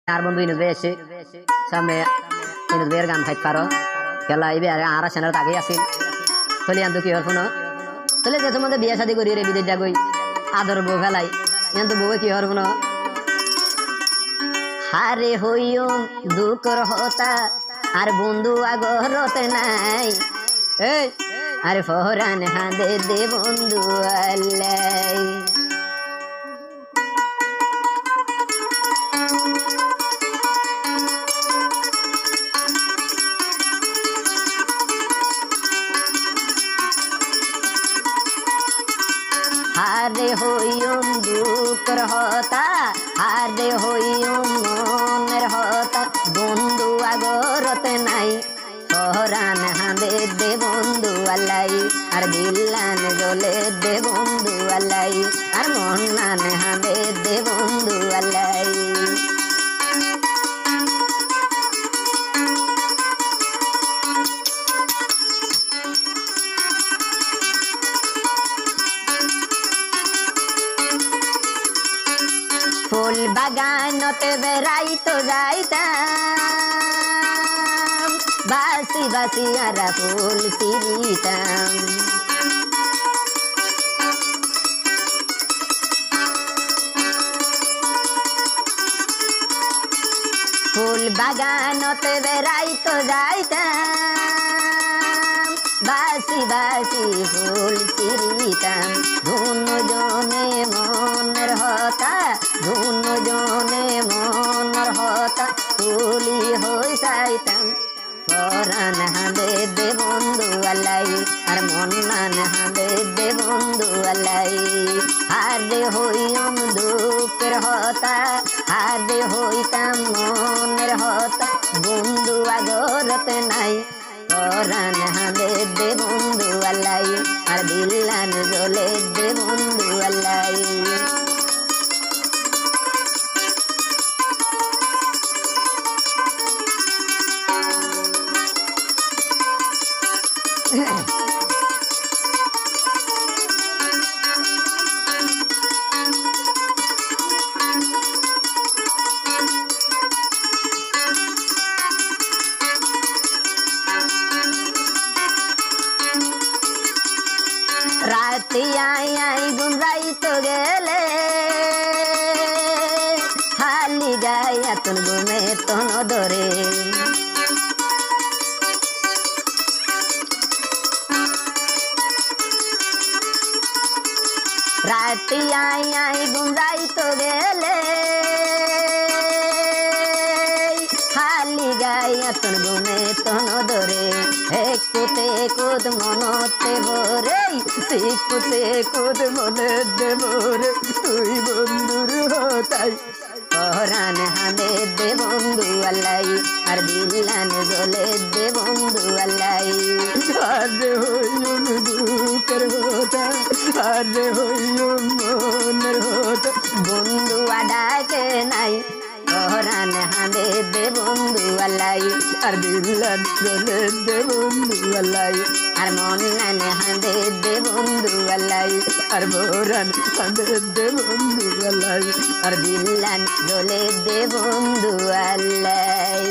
আর বন্ধু ইনুস ভাই এসে সামনে ইনুস ভাইয়ের গান খাইতে পারো খেলা ইবে আর আর সেনার আগে আসিল চলে আনতো কি হর কোনো চলে যে তোমাদের বিয়ে শাদী করি রে বিদেশ যাগই আদর বউ ফেলাই কিন্তু বউ কি হর কোনো হারে হইও দুঃখর হতা আর বন্ধু আগরতে নাই এই আরে ফহরান হাঁদে দে বন্ধু আল্লাই হারে হইম দুঃখর হতা হারে হইম মনের হতা বন্ধু আগরতে নাই ফহরান হাঁদে দে বন্ধু আল্লাই আর দিল্লান জলে দে বন্ধু আল্লাই আর মন্নান হাঁদে দে বন্ধু আল্লাই ফুল বাগানতে বেড়াইতো যাইতাম বাসি বাসি আর ফুল সিরিতাম ফুল বাগানতে বেড়াইতো যাইতাম বাসি বাসি ফুল সিরিতাম ধুনু জনে মনের হতা ধুনু জনে মনের হতা ফুলি হই যাইতাম পরান হাঁদে দে বন্ধু আল্লাই আর মন্নান হাঁদে দে বন্ধু আল্লাই হারে হইম দুঃখের হতা হারে হইতাম মনের হতা বন্ধু আগরতে নাই পরান হাঁদে দে বন্ধু আল্লাই আর দিল্লান জলে দে বন্ধু আল্লাই রাতে আই গুঞ্জাইতো গেলে হালি গায়া তুন ঘুমে তন ধরে রাতে আই গুঞ্জাইতো গেলে হালি গায়া তুন ঘুমে তন ধরে একটুতে কুদ মনতে ভরে শিখতে কুদ মনে দেবরে তুই বন্ধুর হতাই পরান হাঁদে দে বন্ধু আল্লাই আর দিল্লান জলে দে বন্ধু আল্লাই আরে হইম দুঃখের হতা আরে হইম মনের হতা বন্ধু আডাকে নাই পরান হাঁদে দে বন্ধু আল্লাই আর দিল্লান জলে দে বন্ধু আল্লাই আর মন্নান হাঁদে দে বন্ধু আল্লাই আর পরান হাঁদে দে বন্ধু আল্লাই আর দিল্লান জলে দে বন্ধু আল্লাই।